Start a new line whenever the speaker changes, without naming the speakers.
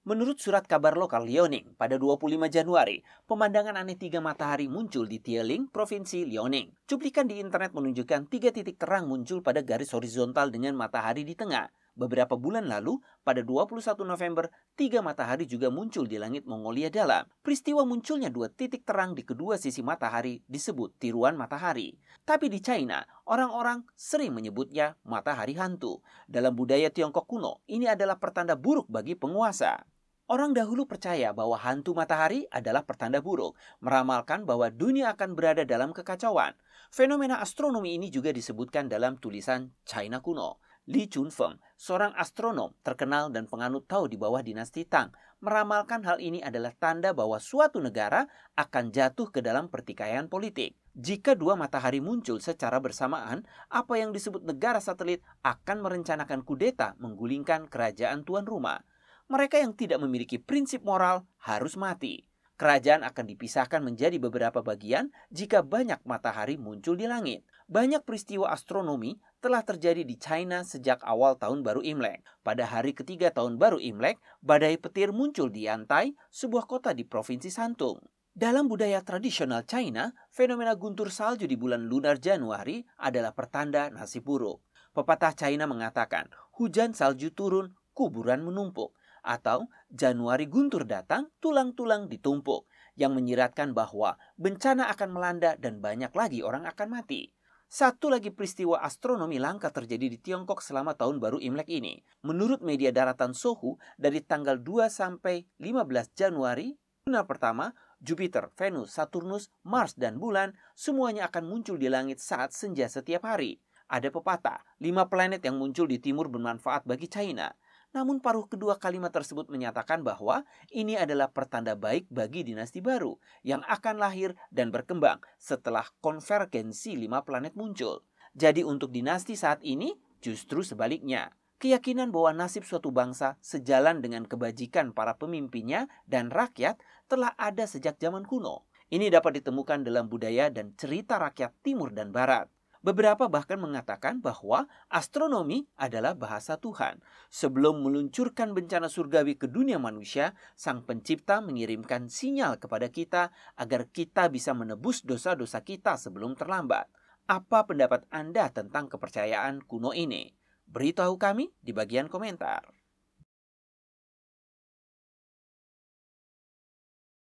Menurut surat kabar lokal Liaoning, pada 25 Januari, pemandangan aneh tiga matahari muncul di Tieling, Provinsi Liaoning. Cuplikan di internet menunjukkan tiga titik terang muncul pada garis horizontal dengan matahari di tengah. Beberapa bulan lalu, pada 21 November, tiga matahari juga muncul di langit Mongolia Dalam. Peristiwa munculnya dua titik terang di kedua sisi matahari disebut tiruan matahari. Tapi di China, orang-orang sering menyebutnya matahari hantu. Dalam budaya Tiongkok kuno, ini adalah pertanda buruk bagi penguasa. Orang dahulu percaya bahwa hantu matahari adalah pertanda buruk, meramalkan bahwa dunia akan berada dalam kekacauan. Fenomena astronomi ini juga disebutkan dalam tulisan China kuno. Li Chunfeng, seorang astronom terkenal dan penganut Tao di bawah dinasti Tang, meramalkan hal ini adalah tanda bahwa suatu negara akan jatuh ke dalam pertikaian politik. Jika dua matahari muncul secara bersamaan, apa yang disebut negara satelit akan merencanakan kudeta menggulingkan kerajaan tuan rumah. Mereka yang tidak memiliki prinsip moral harus mati. Kerajaan akan dipisahkan menjadi beberapa bagian jika banyak matahari muncul di langit. Banyak peristiwa astronomi telah terjadi di China sejak awal tahun baru Imlek. Pada hari ketiga tahun baru Imlek, badai petir muncul di Yantai, sebuah kota di Provinsi Santung. Dalam budaya tradisional China, fenomena guntur salju di bulan lunar Januari adalah pertanda nasib buruk. Pepatah China mengatakan, hujan salju turun, kuburan menumpuk. Atau Januari guntur datang, tulang-tulang ditumpuk, yang menyiratkan bahwa bencana akan melanda dan banyak lagi orang akan mati. Satu lagi peristiwa astronomi langka terjadi di Tiongkok selama tahun baru Imlek ini. Menurut media daratan Sohu, dari tanggal 2 sampai 15 Januari, lunar pertama, Jupiter, Venus, Saturnus, Mars, dan bulan semuanya akan muncul di langit saat senja setiap hari. Ada pepatah, 5 planet yang muncul di timur bermanfaat bagi China. Namun paruh kedua kalimat tersebut menyatakan bahwa ini adalah pertanda baik bagi dinasti baru yang akan lahir dan berkembang setelah konvergensi 5 planet muncul. Jadi untuk dinasti saat ini justru sebaliknya. Keyakinan bahwa nasib suatu bangsa sejalan dengan kebajikan para pemimpinnya dan rakyat telah ada sejak zaman kuno. Ini dapat ditemukan dalam budaya dan cerita rakyat timur dan barat. Beberapa bahkan mengatakan bahwa astronomi adalah bahasa Tuhan. Sebelum meluncurkan bencana surgawi ke dunia manusia, Sang Pencipta mengirimkan sinyal kepada kita agar kita bisa menebus dosa-dosa kita sebelum terlambat. Apa pendapat Anda tentang kepercayaan kuno ini? Beritahu kami di bagian komentar.